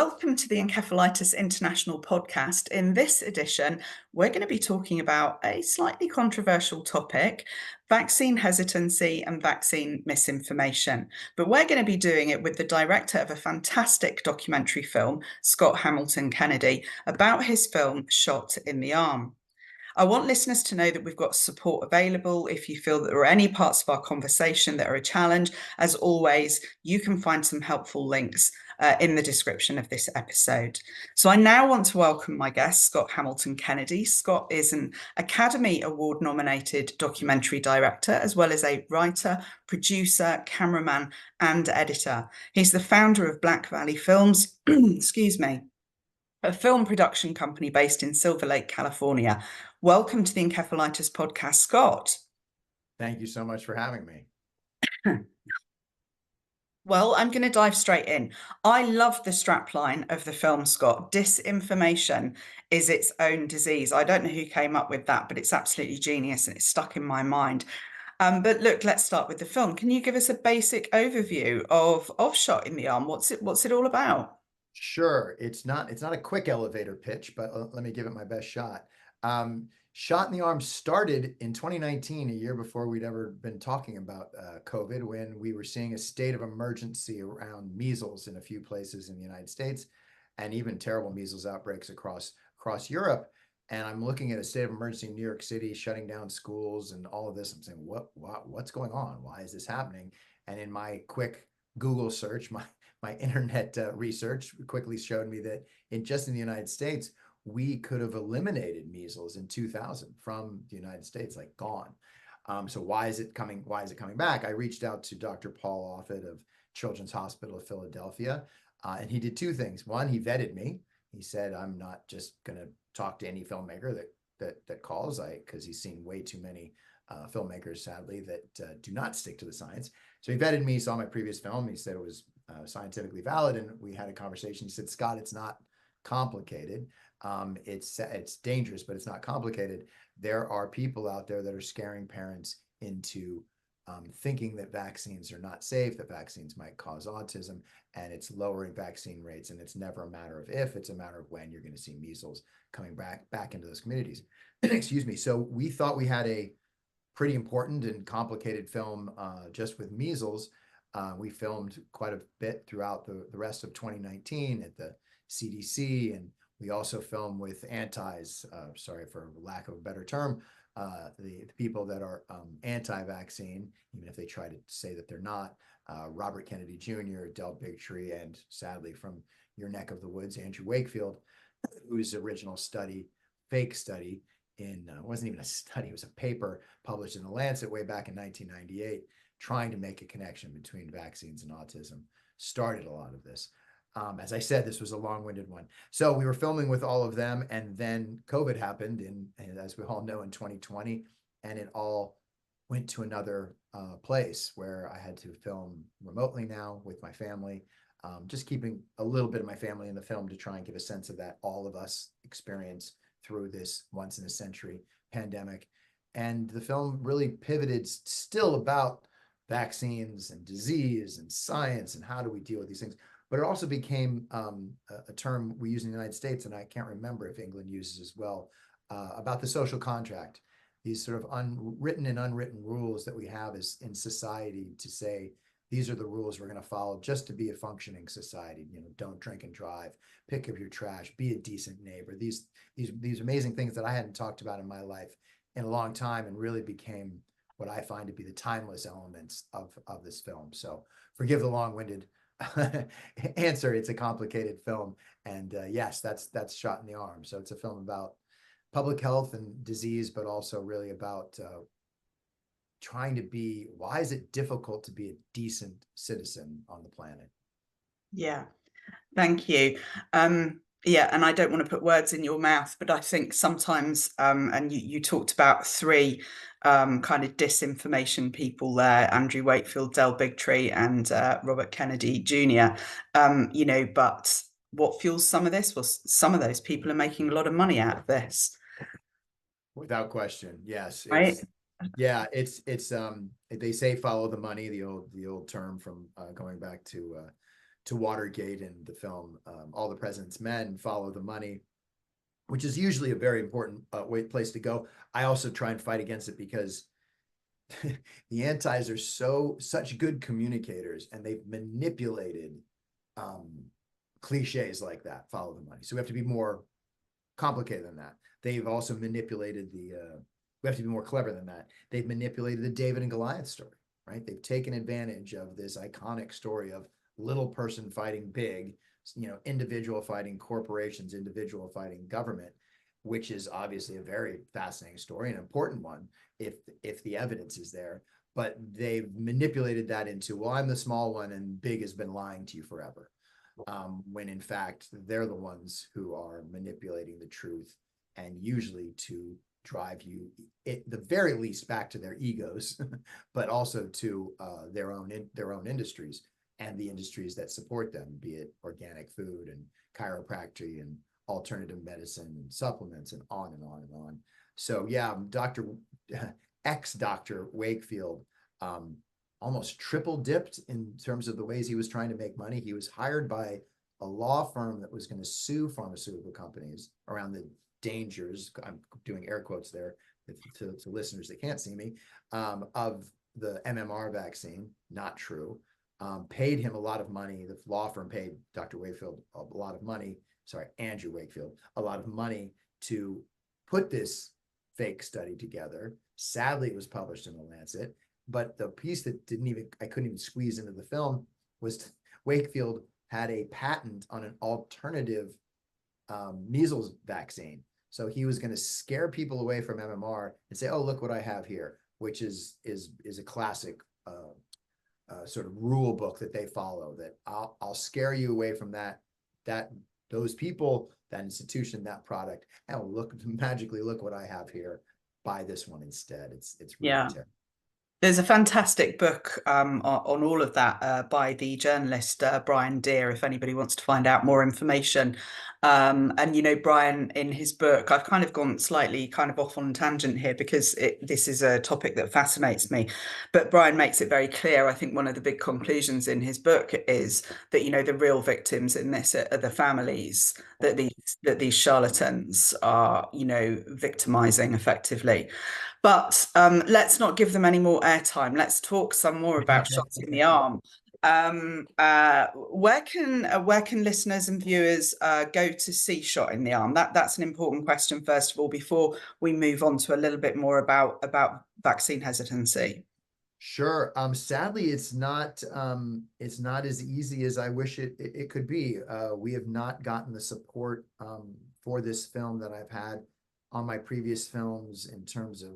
Welcome to the Encephalitis International Podcast. In this edition, we're going to be talking about a slightly controversial topic, vaccine hesitancy and vaccine misinformation. But we're going to be doing it with the director of a fantastic documentary film, Scott Hamilton Kennedy, about his film Shot in the Arm. I want listeners to know that we've got support available. If you feel that there are any parts of our conversation that are a challenge, as always, you can find some helpful links in the description of this episode. So I now want to welcome my guest, Scott Hamilton Kennedy. Scott is an Academy Award nominated documentary director, as well as a writer, producer, cameraman, and editor. He's the founder of Black Valley Films, excuse me, a film production company based in Silver Lake, California. Welcome to the Encephalitis Podcast, Scott. Thank you so much for having me. Well, I'm going to dive straight in. I love the strapline of the film, Scott. Disinformation is its own disease. I don't know who came up with that, but it's absolutely genius and it's stuck in my mind. But look, let's start with the film. Can you give us a basic overview of Shot in the Arm? What's it all about? Sure. It's not a quick elevator pitch, but let me give it my best shot. Shot in the Arm started in 2019, a year before we'd ever been talking about COVID, when we were seeing a state of emergency around measles in a few places in the United States, and even terrible measles outbreaks across Europe. And I'm looking at a state of emergency in New York City, shutting down schools and all of this. I'm saying, what's going on? Why is this happening? And in my quick Google search, my internet research quickly showed me that in the United States, we could have eliminated measles in 2000 from the United States, like gone. So why is it coming back? I reached out to Dr. Paul Offit of Children's Hospital of Philadelphia, and he did two things. One, he vetted me. He said, I'm not just going to talk to any filmmaker that calls, because he's seen way too many filmmakers, sadly, that do not stick to the science. So he vetted me, saw my previous film. He said it was scientifically valid, and we had a conversation. He said, Scott, it's not complicated. It's dangerous, but it's not complicated. There are people out there that are scaring parents into thinking that vaccines are not safe, that vaccines might cause autism, and it's lowering vaccine rates. And it's never a matter of if, it's a matter of when you're going to see measles coming back into those communities. Excuse me. So we thought we had a pretty important and complicated film just with measles. We filmed quite a bit throughout the rest of 2019 at the CDC, and we also film with antis, sorry for lack of a better term, the people that are anti-vaccine, even if they try to say that they're not, Robert Kennedy Jr., Del Bigtree, and sadly from your neck of the woods, Andrew Wakefield, whose original study, fake study, it wasn't even a study, it was a paper published in The Lancet way back in 1998, trying to make a connection between vaccines and autism, started a lot of this. As I said, this was a long-winded one. So we were filming with all of them, and then COVID happened, and as we all know, in 2020, and it all went to another place where I had to film remotely now with my family, just keeping a little bit of my family in the film to try and give a sense of that all of us experience through this once-in-a-century pandemic. And the film really pivoted still about vaccines and disease and science and how do we deal with these things. But it also became a term we use in the United States, and I can't remember if England uses as well, about the social contract, these sort of unwritten and unwritten rules that we have as in society to say, these are the rules we're going to follow just to be a functioning society. Don't drink and drive, pick up your trash, be a decent neighbor. These amazing things that I hadn't talked about in my life in a long time, and really became what I find to be the timeless elements of this film. So forgive the long-winded answer. It's a complicated film, and yes, that's Shot in the Arm. So it's a film about public health and disease, but also really about trying to be, why is it difficult to be a decent citizen on the planet? Yeah, thank you. Yeah, and I don't want to put words in your mouth, but I think sometimes, and you talked about three kind of disinformation people there, Andrew Wakefield, Del Bigtree, and Robert Kennedy Jr. But what fuels some of this was some of those people are making a lot of money out of this. Without question, yes. Right. It's they say follow the money, the old term from going back to to Watergate in the film All the President's Men, Follow the Money, which is usually a very important place to go. I also try and fight against it because the antis are such good communicators, and they've manipulated cliches like that, follow the money. So we have to be more complicated than that. They've also manipulated we have to be more clever than that. They've manipulated the David and Goliath story, right? They've taken advantage of this iconic story of little person fighting big, individual fighting corporations, individual fighting government, which is obviously a very fascinating story, an important one if the evidence is there. But they've manipulated that into, well, I'm the small one and big has been lying to you forever. When in fact, they're the ones who are manipulating the truth, and usually to drive you, at the very least, back to their egos, but also to their own industries and the industries that support them, be it organic food and chiropractic and alternative medicine and supplements and on and on and on. So yeah, Dr. Wakefield almost triple dipped in terms of the ways he was trying to make money. He was hired by a law firm that was going to sue pharmaceutical companies around the dangers, I'm doing air quotes there to listeners that can't see me, of the MMR vaccine. Not true. Paid him a lot of money. The law firm paid Dr. Wakefield a lot of money. Sorry, Andrew Wakefield, a lot of money to put this fake study together. Sadly, it was published in the Lancet. But the piece that I couldn't even squeeze into the film was Wakefield had a patent on an alternative measles vaccine. So he was going to scare people away from MMR and say, "Oh, look what I have here," which is a classic sort of rule book that they follow. That I'll scare you away from those people, that institution, that product, and magically look what I have here. Buy this one instead. It's really terrible. There's a fantastic book on all of that by the journalist Brian Deer, if anybody wants to find out more information. And, Brian, in his book, I've kind of gone slightly kind of off on tangent here because this is a topic that fascinates me. But Brian makes it very clear. I think one of the big conclusions in his book is that, the real victims in this are the families that these charlatans are, victimizing effectively. But let's not give them any more airtime. Let's talk some more about shots in the arm. Where can listeners and viewers go to see Shot in the Arm? That's an important question, first of all, before we move on to a little bit more about vaccine hesitancy. Sure. Sadly, it's not as easy as I wish it could be. We have not gotten the support for this film that I've had on my previous films in terms of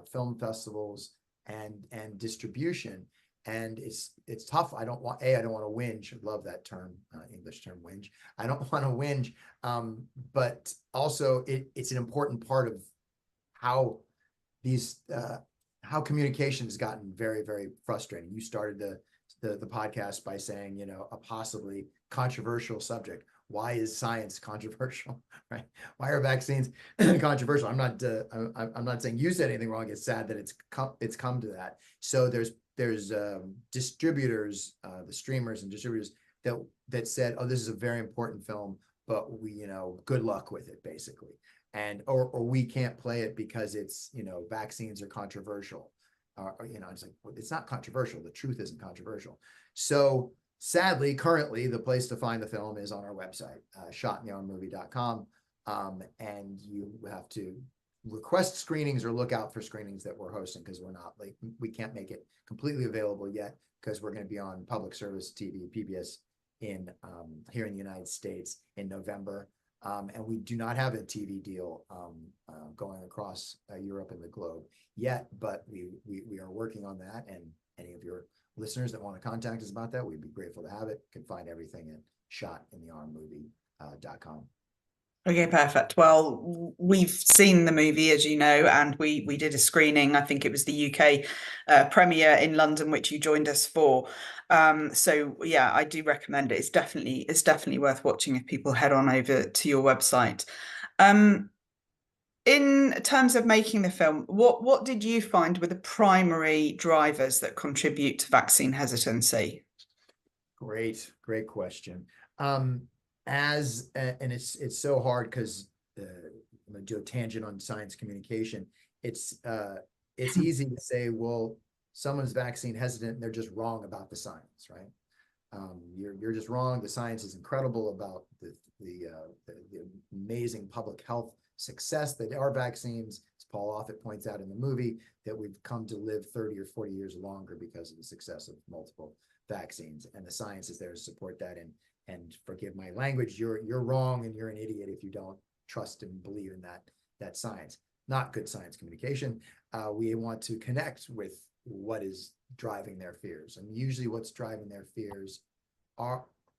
film festivals and distribution. And it's tough. I don't want to whinge. I love that term, English term, whinge. I don't want to whinge. But also it's an important part of how how communication has gotten very, very frustrating. You started the podcast by saying, a possibly controversial subject. Why is science controversial, right? Why are vaccines controversial? I'm not saying you said anything wrong. It's sad that it's come to that. So there's distributors, the streamers and distributors that said, "Oh, this is a very important film, but we, good luck with it," basically, and or we can't play it because it's, vaccines are controversial, it's like, well, it's not controversial. The truth isn't controversial. So sadly, currently, the place to find the film is on our website, shotinthearmmovie.com, and you have to request screenings or look out for screenings that we're hosting, because we can't make it completely available yet, because we're going to be on public service TV, PBS, in here in the United States in November, and we do not have a TV deal going across Europe and the globe yet, but we are working on that. And any of your listeners that want to contact us about that, we'd be grateful to have it. You can find everything at shotinthearmmovie.com. Okay, perfect. Well, we've seen the movie, as you know, and we did a screening. I think it was the UK premiere in London, which you joined us for. So yeah, I do recommend it. It's definitely worth watching if people head on over to your website. In terms of making the film, what did you find were the primary drivers that contribute to vaccine hesitancy? Great question. And it's so hard because I'm gonna do a tangent on science communication. It's uh, it's easy to say, well, someone's vaccine hesitant and they're just wrong about the science, right? You're just wrong. The science is incredible about the amazing public health success that are vaccines. As Paul Offit points out in the movie, that we've come to live 30 or 40 years longer because of the success of multiple vaccines, and the science is there to support that. And forgive my language, you're wrong and you're an idiot if you don't trust and believe in that science. Not good science communication. We want to connect with what is driving their fears, and usually what's driving their fears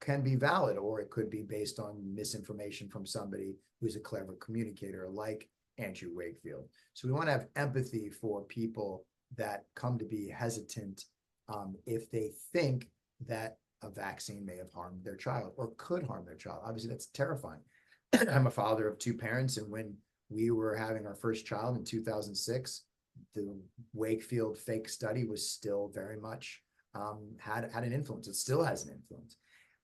can be valid, or it could be based on misinformation from somebody who's a clever communicator like Andrew Wakefield. So we want to have empathy for people that come to be hesitant if they think that a vaccine may have harmed their child or could harm their child. Obviously, that's terrifying. I'm a father of two parents, and when we were having our first child in 2006, the Wakefield fake study was still very much had an influence. It still has an influence.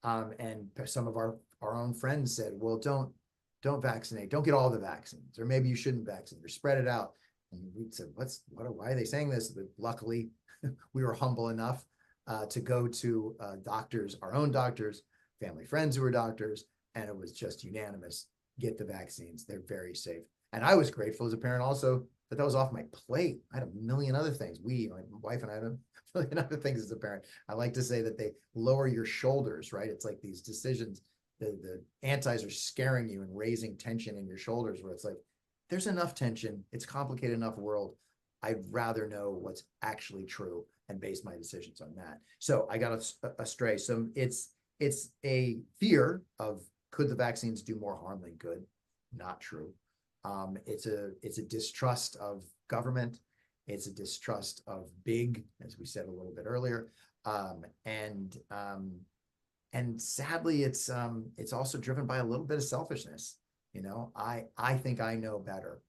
And some of our own friends said, well, don't vaccinate, don't get all the vaccines, or maybe you shouldn't vaccinate, or spread it out. And we said, why are they saying this? But luckily, we were humble enough to go to doctors, our own doctors, family friends who were doctors, and it was just unanimous: get the vaccines. They're very safe. And I was grateful as a parent also that was off my plate. I had a million other things. My wife and I had a million other things as a parent. I like to say that they lower your shoulders, right? It's like these decisions, the antis are scaring you and raising tension in your shoulders, where it's like, there's enough tension. It's a complicated enough world. I'd rather know what's actually true and base my decisions on that. So I got astray. So it's a fear of, could the vaccines do more harm than good? Not true. It's a distrust of government. It's a distrust of big, as we said a little bit earlier, and sadly, it's also driven by a little bit of selfishness. I think I know better.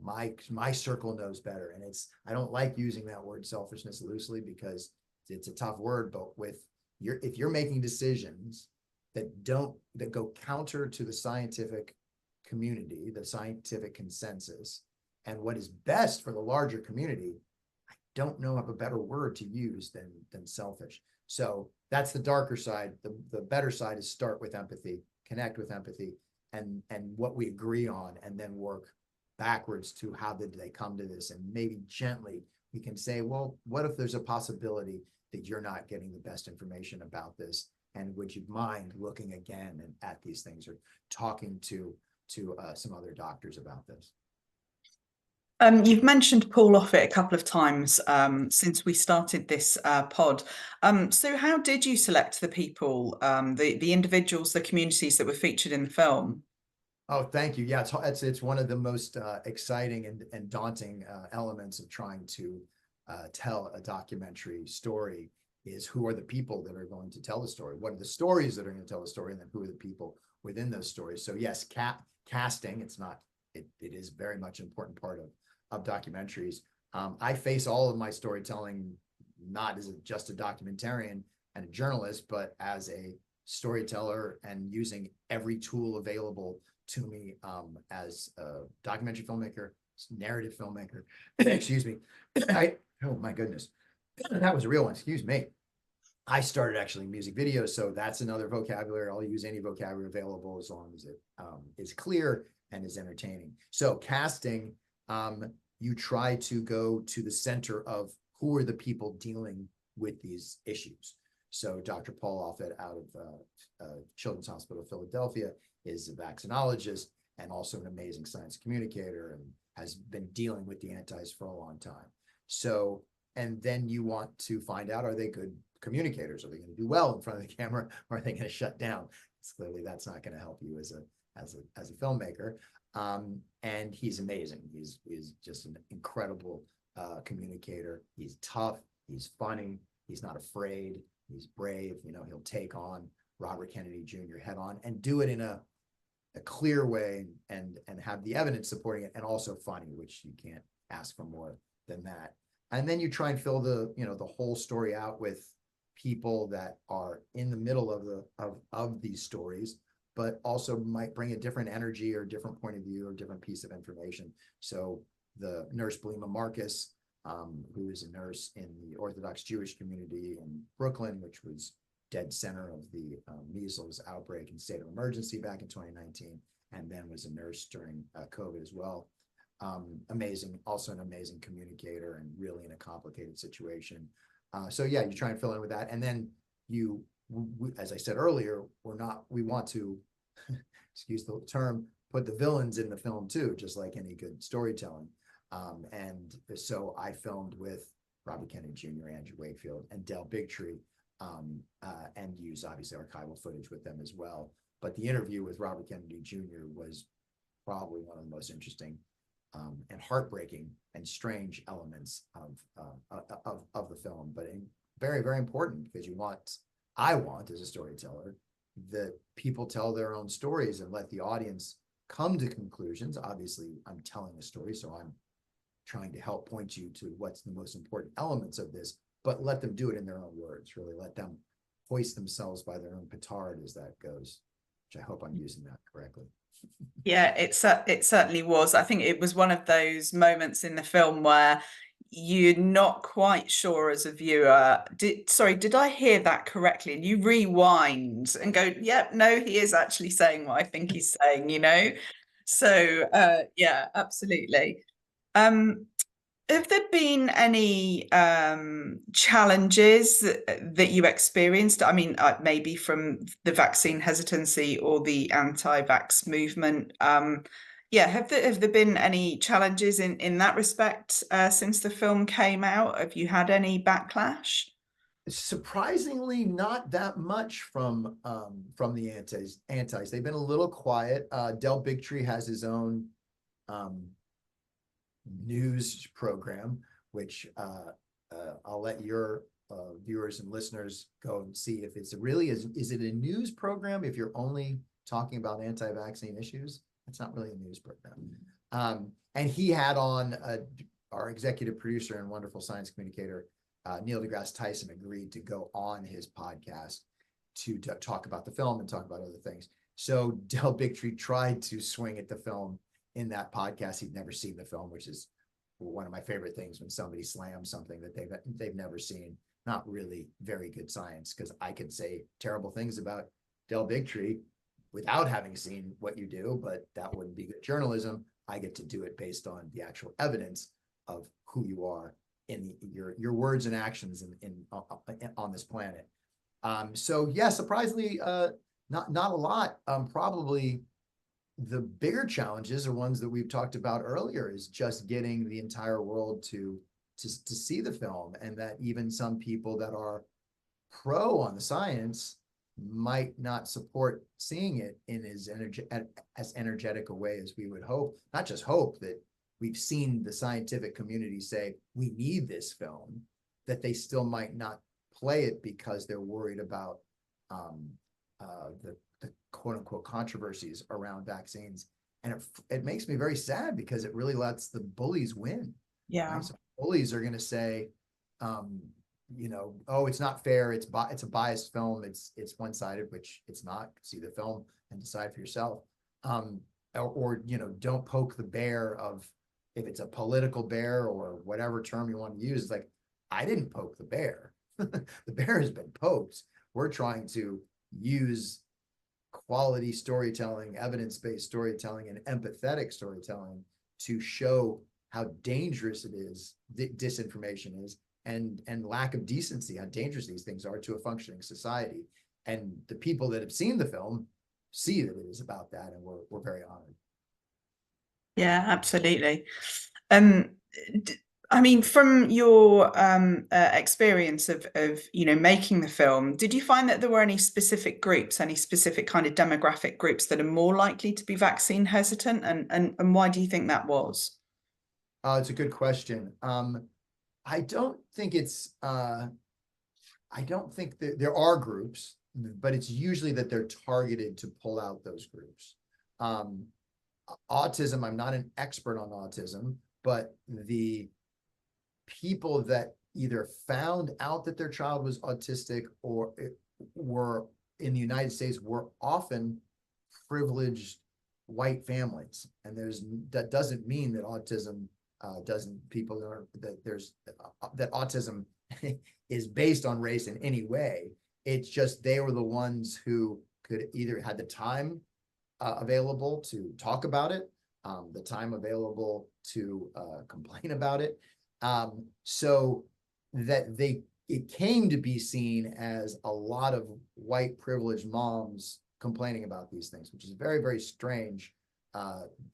My circle knows better, and I don't like using that word selfishness loosely because it's a tough word. But if you're making decisions that go counter to the scientific community, the scientific consensus, and what is best for the larger community, I don't know of a better word to use than selfish. So that's the darker side. The better side is start with empathy, connect with empathy, and what we agree on, and then work backwards to how did they come to this. And maybe gently we can say, well, what if there's a possibility that you're not getting the best information about this? And would you mind looking again at these things, or talking to some other doctors about this? You've mentioned Paul Offit a couple of times since we started this pod. So how did you select the people, the individuals, the communities that were featured in the film? Oh, thank you. Yeah, it's one of the most exciting and daunting elements of trying to tell a documentary story, is who are the people that are going to tell the story? What are the stories that are going to tell the story? And then who are the people within those stories? So yes, casting, it is very much an important part of documentaries. I face all of my storytelling not as just a documentarian and a journalist, but as a storyteller, and using every tool available to me as a documentary filmmaker, narrative filmmaker. Excuse me. Oh my goodness, that was a real one. Excuse me. I started actually music videos, so that's another vocabulary. I'll use any vocabulary available as long as it is clear and is entertaining. So casting, you try to go to the center of who are the people dealing with these issues. So Dr. Paul Offit out of Children's Hospital of Philadelphia is a vaccinologist and also an amazing science communicator, and has been dealing with the antis for a long time. So, and then you want to find out, are they good communicators? Are they going to do well in front of the camera, or are they going to shut down? Clearly, that's not going to help you as a filmmaker. And he's amazing. He's just an incredible communicator. He's tough. He's funny. He's not afraid. He's brave. He'll take on Robert Kennedy Jr. head on and do it in a clear way, and have the evidence supporting it, and also funny, which you can't ask for more than that. And then you try and fill the whole story out with people that are in the middle of these stories, but also might bring a different energy or different point of view or different piece of information. So the nurse Belima Marcus, who is a nurse in the Orthodox Jewish community in Brooklyn, which was dead center of the measles outbreak and state of emergency back in 2019, and then was a nurse during COVID as well. Amazing, also an amazing communicator and really in a complicated situation. So yeah, you try and fill in with that. And then as I said earlier, we want to, excuse the term, put the villains in the film too, just like any good storytelling. And so I filmed with Robert Kennedy Jr., Andrew Wakefield, and Del Bigtree, and use obviously archival footage with them as well. But the interview with Robert Kennedy Jr. was probably one of the most interesting and heartbreaking and strange elements of the film, but very, very important, because I want as a storyteller that people tell their own stories and let the audience come to conclusions. Obviously, I'm telling a story, so I'm trying to help point you to what's the most important elements of this, but let them do it in their own words, really let them hoist themselves by their own petard as that goes, which I hope I'm using that correctly. Yeah, it certainly was. I think it was one of those moments in the film where you're not quite sure as a viewer, did I hear that correctly? And you rewind and go, yep, no, he is actually saying what I think he's saying, you know? So yeah, absolutely. Have there been any challenges that you experienced? I mean, maybe from the vaccine hesitancy or the anti-vax movement. Yeah, have there been any challenges in that respect since the film came out? Have you had any backlash? Surprisingly, not that much from the antis. They've been a little quiet. Del Bigtree has his own news program, which I'll let your viewers and listeners go and see if it's really is it a news program if you're only talking about anti-vaccine issues. It's not really a news program. And he had on our executive producer and wonderful science communicator, Neil deGrasse Tyson, agreed to go on his podcast to talk about the film and talk about other things. So Del Bigtree tried to swing at the film in that podcast. He'd never seen the film, which is one of my favorite things, when somebody slams something that they've never seen. Not really very good science, because I could say terrible things about Del Bigtree without having seen what you do, but that wouldn't be good journalism. I get to do it based on the actual evidence of who you are in your words and actions on this planet. So yeah, surprisingly, not a lot. Probably the bigger challenges are ones that we've talked about earlier, is just getting the entire world to see the film, and that even some people that are pro on the science might not support seeing it in as energetic a way as we would hope. Not just hope, that we've seen the scientific community say we need this film, that they still might not play it because they're worried about the quote unquote controversies around vaccines. And it makes me very sad, because it really lets the bullies win. Yeah. Right? So bullies are going to say, oh, it's not fair. It's a biased film. It's one-sided, which it's not. See the film and decide for yourself. Or don't poke the bear of, if it's a political bear or whatever term you want to use. It's like, I didn't poke the bear. The bear has been poked. We're trying to use quality storytelling, evidence-based storytelling, and empathetic storytelling to show how dangerous it is, disinformation is, and lack of decency, how dangerous these things are to a functioning society. And the people that have seen the film see that it is about that, and we're very honored. Yeah, absolutely. I mean, from your experience of making the film, did you find that there were any specific groups, any specific kind of demographic groups that are more likely to be vaccine hesitant, and why do you think that was? It's a good question. I don't think that there are groups, but it's usually that they're targeted to pull out those groups. Autism, I'm not an expert on autism, but the people that either found out that their child was autistic or were in the United States were often privileged white families. And that doesn't mean that autism doesn't people are that there's that autism is based on race in any way. It's just they were the ones who could either had the time available to talk about it, the time available to complain about it, so that it came to be seen as a lot of white privileged moms complaining about these things, which is very, very strange.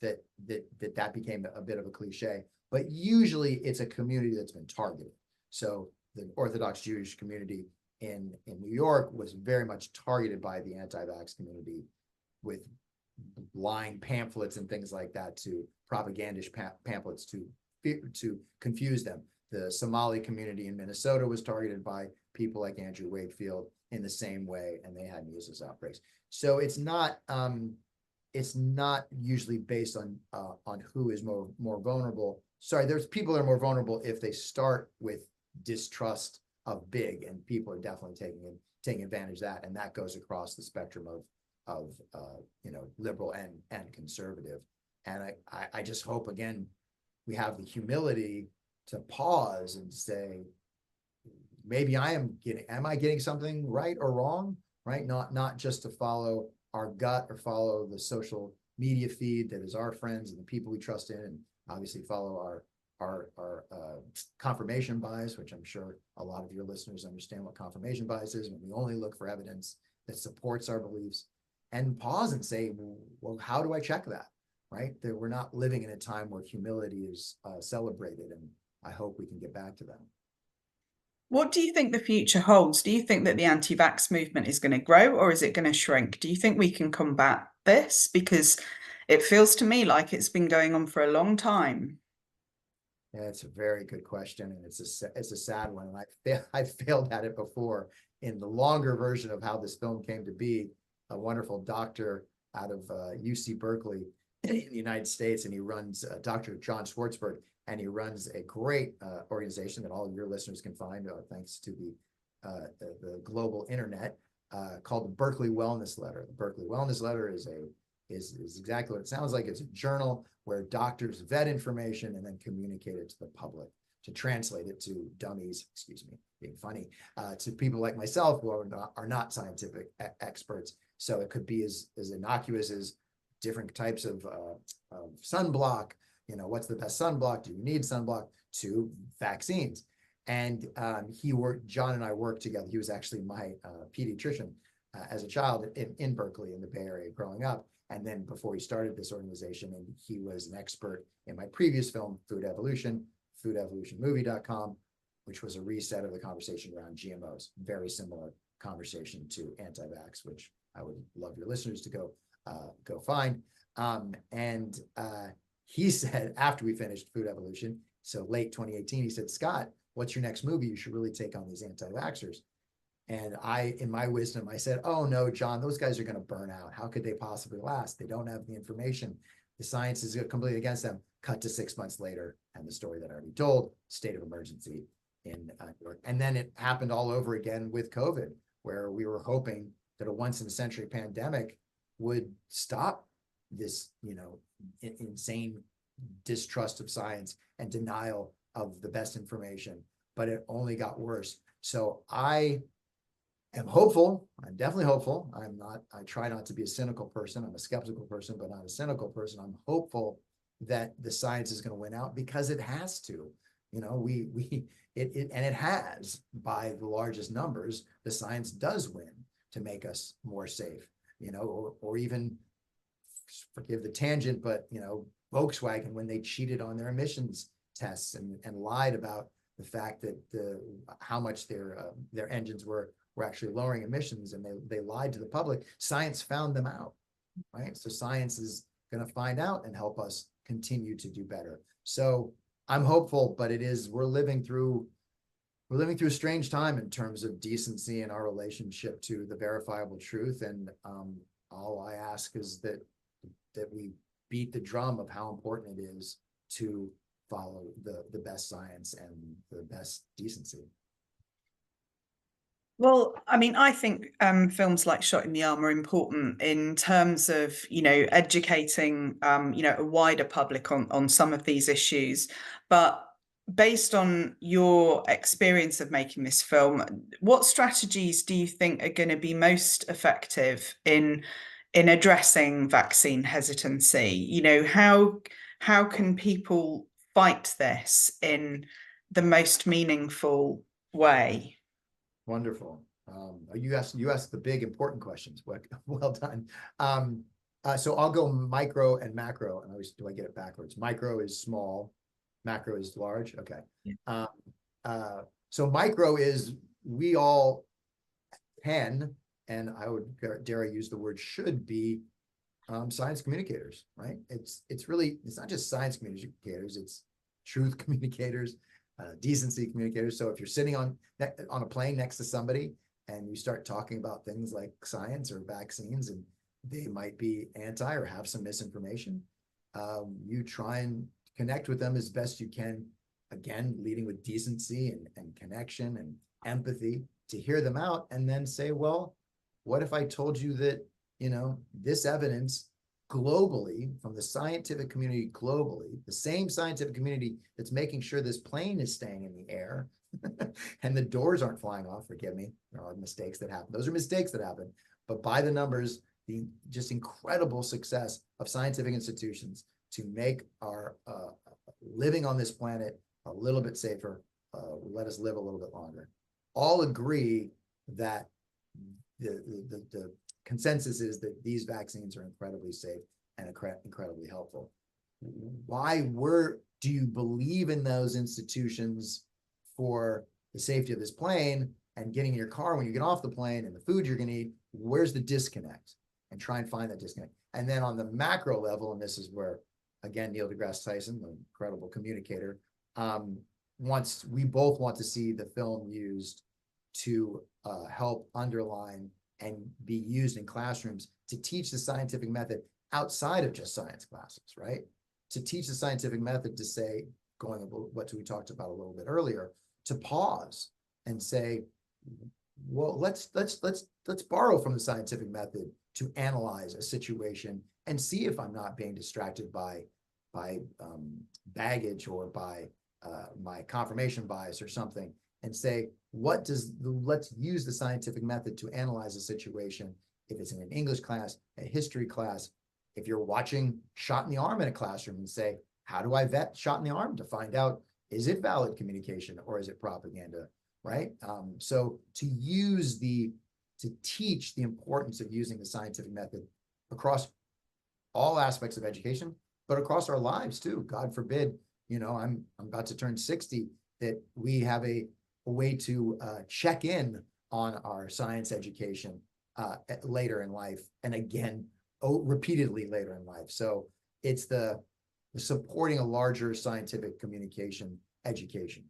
That became a bit of a cliche, but usually it's a community that's been targeted. So the Orthodox Jewish community in New York was very much targeted by the anti-vax community with lying pamphlets and things like that, to propagandish pamphlets to confuse them. The Somali community in Minnesota was targeted by people like Andrew Wakefield in the same way, and they had measles outbreaks. So it's not usually based on who is more vulnerable. Sorry, there's people that are more vulnerable if they start with distrust of big, and people are definitely taking advantage of that, and that goes across the spectrum of liberal and conservative. And I just hope, again, we have the humility to pause and say, maybe am I getting something right or wrong, right? Not just to follow our gut or follow the social media feed that is our friends and the people we trust in, and obviously follow our confirmation bias, which I'm sure a lot of your listeners understand what confirmation bias is, when we only look for evidence that supports our beliefs, and pause and say, well, how do I check that, right? That we're not living in a time where humility is celebrated, and I hope we can get back to that. What do you think the future holds? Do you think that the anti-vax movement is going to grow, or is it going to shrink? Do you think we can combat this? Because it feels to me like it's been going on for a long time. Yeah, it's a very good question, and it's a sad one. And I failed at it before. In the longer version of how this film came to be, a wonderful doctor out of UC Berkeley in the United States, and he runs Dr. John Schwartzberg, and he runs a great organization that all of your listeners can find thanks to the global internet, called the Berkeley Wellness Letter. The Berkeley Wellness Letter is exactly what it sounds like. It's a journal where doctors vet information and then communicate it to the public, to translate it to dummies, excuse me, being funny, to people like myself who are not scientific experts. So it could be as innocuous as different types of sunblock. What's the best sunblock? Do you need sunblock? To vaccines. And John and I worked together. He was actually my pediatrician as a child in Berkeley, in the Bay Area, growing up. And then before he started this organization, and he was an expert in my previous film, Food Evolution, foodevolutionmovie.com, which was a reset of the conversation around GMOs. Very similar conversation to anti-vax, which I would love your listeners to go find. And he said, after we finished Food Evolution, so late 2018, he said, Scott, what's your next movie? You should really take on these anti-vaxxers. And in my wisdom, I said, oh no, John, those guys are going to burn out. How could they possibly last? They don't have the information. The science is completely against them. Cut to 6 months later, and the story that I already told, state of emergency in New York. And then it happened all over again with COVID, where we were hoping that a once in a century pandemic would stop this, insane distrust of science and denial of the best information, but it only got worse. So I am hopeful. I'm definitely hopeful. I try not to be a cynical person. I'm a skeptical person, but not a cynical person. I'm hopeful that the science is going to win out, because it has to. It has, by the largest numbers. The science does win to make us more safe, or even, forgive the tangent, but Volkswagen, when they cheated on their emissions tests and lied about the fact that how much their engines were actually lowering emissions, and they lied to the public. Science found them out, right? So science is going to find out and help us continue to do better. So I'm hopeful, but we're living through a strange time in terms of decency and our relationship to the verifiable truth. And all I ask is that we beat the drum of how important it is to follow the best science and the best decency. Well, I mean, I think films like Shot in the Arm are important in terms of, educating, a wider public on some of these issues. But based on your experience of making this film, what strategies do you think are going to be most effective in addressing vaccine hesitancy? How can people fight this in the most meaningful way? Wonderful. You asked the big important questions. Well done. So I'll go micro and macro, and always do I get it backwards? Micro is small, macro is large. Okay. Yeah. So micro is we all can, and I would dare I use the word should be science communicators, right? It's not just science communicators, it's truth communicators, decency communicators. So if you're sitting on a plane next to somebody and you start talking about things like science or vaccines, and they might be anti or have some misinformation, you try and connect with them as best you can, again, leading with decency and connection and empathy to hear them out, and then say, well, what if I told you that, this evidence globally, from the scientific community globally, the same scientific community that's making sure this plane is staying in the air and the doors aren't flying off, forgive me, there are mistakes that happen. Those are mistakes that happen. But by the numbers, the just incredible success of scientific institutions to make our living on this planet a little bit safer, let us live a little bit longer, all agree that the consensus is that these vaccines are incredibly safe and incredibly helpful. Why do you believe in those institutions for the safety of this plane and getting in your car when you get off the plane and the food you're going to eat? Where's the disconnect? And try and find that disconnect. And then on the macro level, and this is where, again, Neil deGrasse Tyson, the incredible communicator, we both want to see the film used to help underline and be used in classrooms to teach the scientific method outside of just science classes, right? To teach the scientific method to say, going about what we talked about a little bit earlier, to pause and say, well, let's borrow from the scientific method to analyze a situation and see if I'm not being distracted by baggage or by my confirmation bias or something, and say, let's use the scientific method to analyze a situation. If it's in an English class, a history class, if you're watching Shot in the Arm in a classroom, and say, how do I vet Shot in the Arm to find out, is it valid communication or is it propaganda, right? So to teach the importance of using the scientific method across all aspects of education, but across our lives too. God forbid, I'm about to turn 60, that we have a way to check in on our science education later in life, and again, repeatedly later in life. So it's the supporting a larger scientific communication education.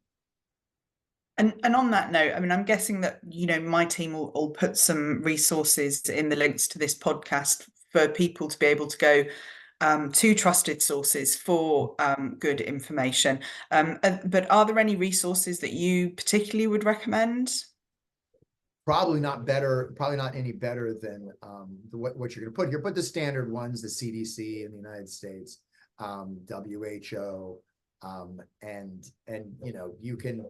And on that note, I mean, I'm guessing that, my team will put some resources in the links to this podcast for people to be able to go to trusted sources for good information. But are there any resources that you particularly would recommend? Probably not any better than what you're going to put here. Put the standard ones, the CDC in the United States, WHO, and you can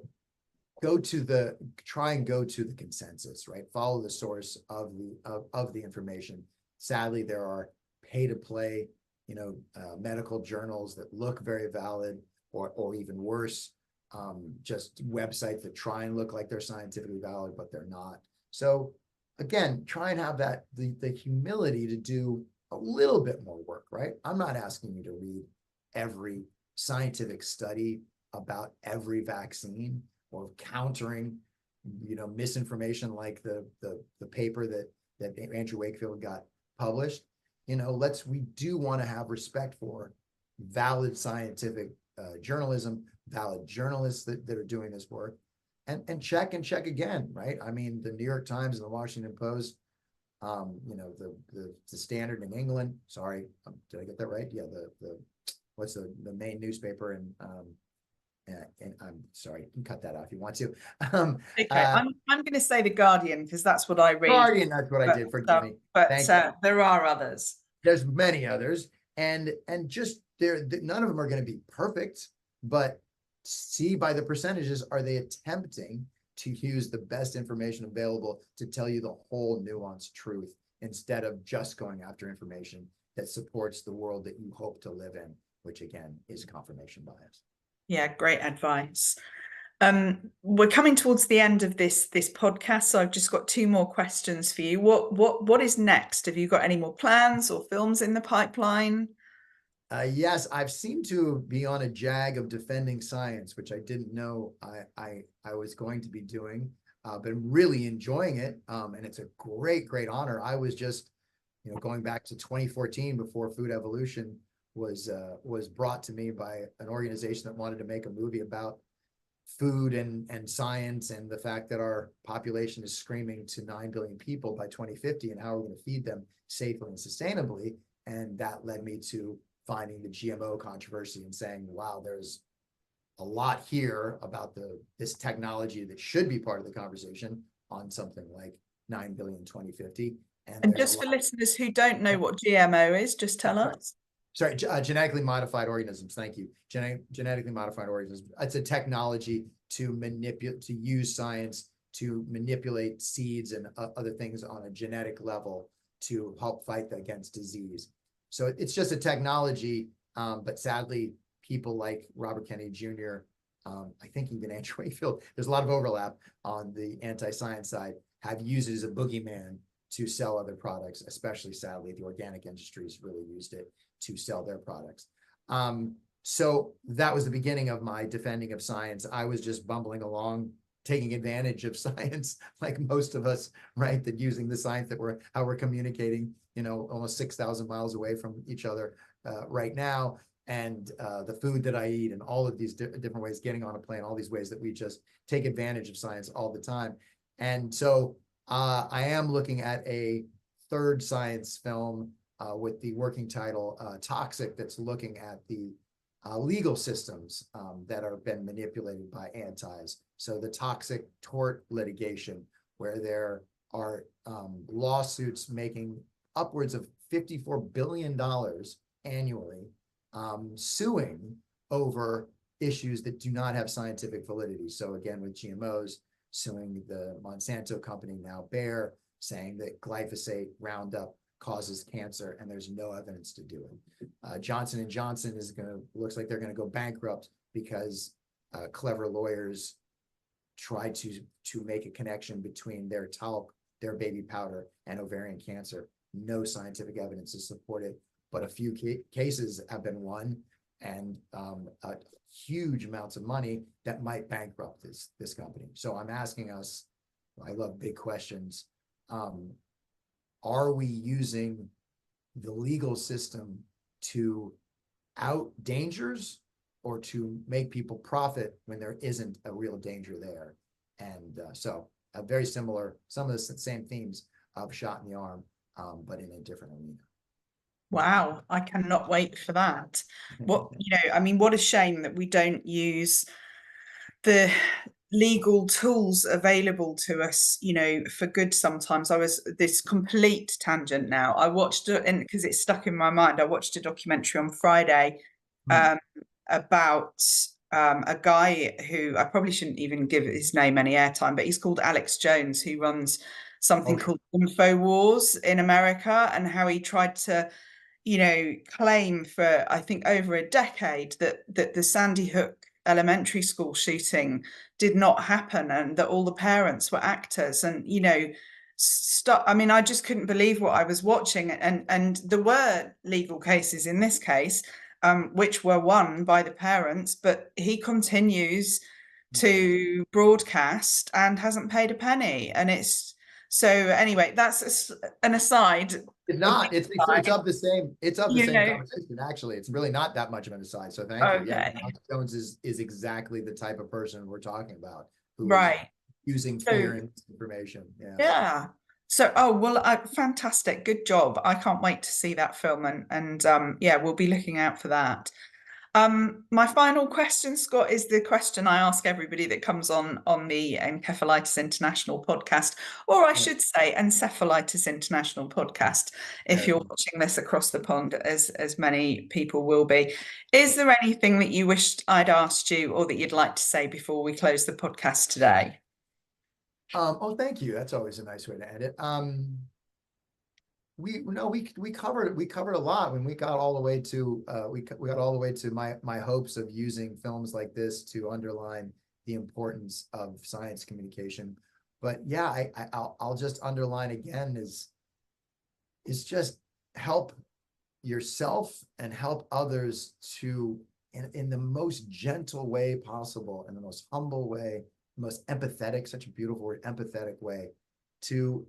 try and go to the consensus, right? Follow the source of the information. Sadly, there are pay-to-play, medical journals that look very valid, or even worse, just websites that try and look like they're scientifically valid, but they're not. So again, try and have the humility to do a little bit more work, right? I'm not asking you to read every scientific study about every vaccine or countering, misinformation like the paper that Andrew Wakefield got published. We do want to have respect for valid scientific journalism, valid journalists that are doing this work, and check again, right? I mean, the New York Times and the Washington Post, the Standard in England. Sorry, did I get that right? Yeah, the what's the main newspaper and I'm sorry, you can cut that out if you want to. Okay, I'm going to say The Guardian because that's what I read. Guardian, that's what I did. Forgive me. Thank you. There are others. There's many others, and just none of them are going to be perfect, but see by the percentages, are they attempting to use the best information available to tell you the whole nuanced truth instead of just going after information that supports the world that you hope to live in, which again is confirmation bias. Yeah, great advice. We're coming towards the end of this podcast, so I've just got 2 more questions for you. What is next? Have you got any more plans or films in the pipeline? Yes, I've seemed to be on a jag of defending science, which I didn't know I was going to be doing. Been really enjoying it, and it's a great honor. I was just, going back to 2014 before Food Evolution was brought to me by an organization that wanted to make a movie about food and science and the fact that our population is screaming to 9 billion people by 2050 and how we're going to feed them safely and sustainably. And that led me to finding the GMO controversy and saying, wow, there's a lot here about this technology that should be part of the conversation on something like 9 billion 2050. And just for listeners who don't know what GMO is, just tell us. Sorry, genetically modified organisms. Thank you. Genetically modified organisms. It's a technology to use science to manipulate seeds and other things on a genetic level to help fight against disease. So it's just a technology, but sadly, people like Robert Kennedy Jr., I think even Andrew Wakefield, there's a lot of overlap on the anti-science side, have used it as a boogeyman to sell other products, especially sadly, the organic industries really used it to sell their products. So that was the beginning of my defending of science. I was just bumbling along, taking advantage of science, like most of us, right? That using the science how we're communicating, almost 6,000 miles away from each other right now. And the food that I eat and all of these different ways, getting on a plane, all these ways that we just take advantage of science all the time. And so I am looking at a 3rd science film with the working title Toxic, that's looking at the legal systems that are been manipulated by antis. So the toxic tort litigation, where there are lawsuits making upwards of $54 billion annually, suing over issues that do not have scientific validity. So again, with GMOs, suing the Monsanto company, now Bayer, saying that glyphosate Roundup causes cancer and there's no evidence to do it. Johnson & Johnson looks like they're going to go bankrupt because clever lawyers try to make a connection between their talc, their baby powder, and ovarian cancer. No scientific evidence to support it, but a few cases have been won, and huge amounts of money that might bankrupt this company. So I'm asking us, I love big questions. Are we using the legal system to out dangers or to make people profit when there isn't a real danger there? And so a very similar, some of the same themes of shot in the arm, but in a different arena. Wow, I cannot wait for that. What a shame that we don't use the legal tools available to us, for good sometimes. I was this complete tangent now. I watched it, and because it's stuck in my mind, I watched a documentary on Friday about a guy who I probably shouldn't even give his name any airtime, but he's called Alex Jones, who runs something called InfoWars in America, and how he tried to claim for, I think, over a decade that the Sandy Hook elementary school shooting did not happen and that all the parents were actors. And, I just couldn't believe what I was watching. And there were legal cases in this case, which were won by the parents, but he continues to broadcast and hasn't paid a penny. And so anyway, that's an aside. It's not. It's of the same. It's of the same conversation. Actually, it's really not that much of an aside. So thank you. Yeah, Alex Jones is exactly the type of person we're talking about, who is using fear and information. Yeah. So, fantastic, good job. I can't wait to see that film, and we'll be looking out for that. My final question, Scott, is the question I ask everybody that comes on the Encephalitis International podcast, or I should say Encephalitis International podcast, if you're watching this across the pond, as many people will be. Is there anything that you wished I'd asked you or that you'd like to say before we close the podcast today? Oh, thank you. That's always a nice way to end it. We covered a lot when we got all the way to we got all the way to my hopes of using films like this to underline the importance of science communication. But yeah, I'll just underline again is just help yourself and help others to in the most gentle way possible, in the most humble way, most empathetic, such a beautiful word, empathetic way, to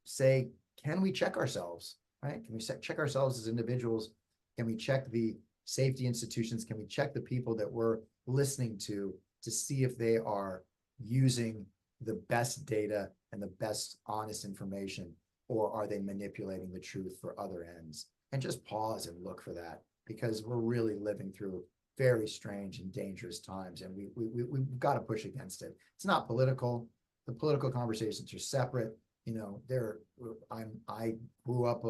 say, can we check ourselves, right? Can we check ourselves as individuals? Can we check the safety institutions? Can we check the people that we're listening to see if they are using the best data and the best honest information, or are they manipulating the truth for other ends? And just pause and look for that, because we're really living through very strange and dangerous times, and we've got to push against it. It's not political. The political conversations are separate. You know, I grew up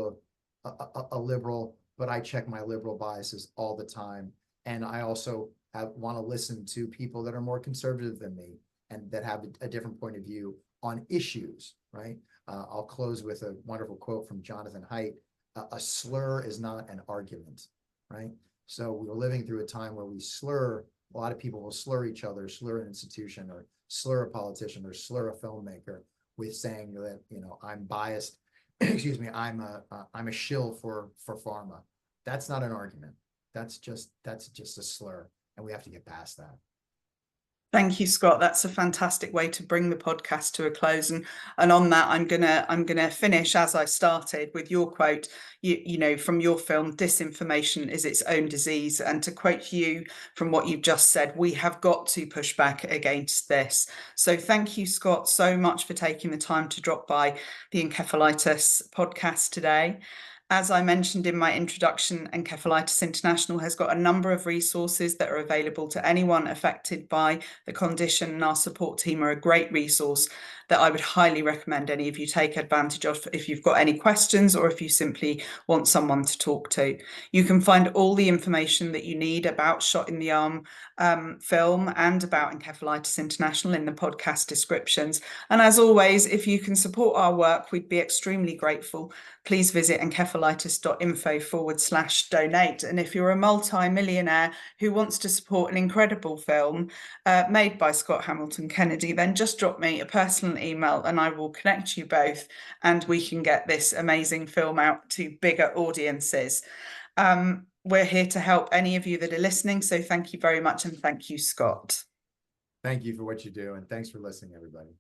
a liberal, but I check my liberal biases all the time, and I also want to listen to people that are more conservative than me and that have a different point of view on issues. Right. I'll close with a wonderful quote from Jonathan Haidt: "A slur is not an argument." Right. So we're living through a time where we slur. A lot of people will slur each other, slur an institution, or slur a politician, or slur a filmmaker, with saying that, you know, I'm biased. Excuse me, I'm a shill for pharma. That's not an argument. That's just a slur, and we have to get past that. Thank you, Scott. That's a fantastic way to bring the podcast to a close. And on that, I'm gonna finish as I started with your quote. You know, from your film, "Disinformation is its own disease." And to quote you from what you've just said, we have got to push back against this. So thank you, Scott, so much for taking the time to drop by the Encephalitis podcast today. As I mentioned in my introduction, Encephalitis International has got a number of resources that are available to anyone affected by the condition, and our support team are a great resource that I would highly recommend any of you take advantage of if you've got any questions or if you simply want someone to talk to. You can find all the information that you need about Shot in the Arm film and about Encephalitis International in the podcast descriptions. And as always, if you can support our work, we'd be extremely grateful. Please visit encephalitis.info/donate. And if you're a multi-millionaire who wants to support an incredible film made by Scott Hamilton Kennedy, then just drop me a personal email and I will connect you both, and we can get this amazing film out to bigger audiences. We're here to help any of you that are listening. So thank you very much. And thank you, Scott. Thank you for what you do. And thanks for listening, everybody.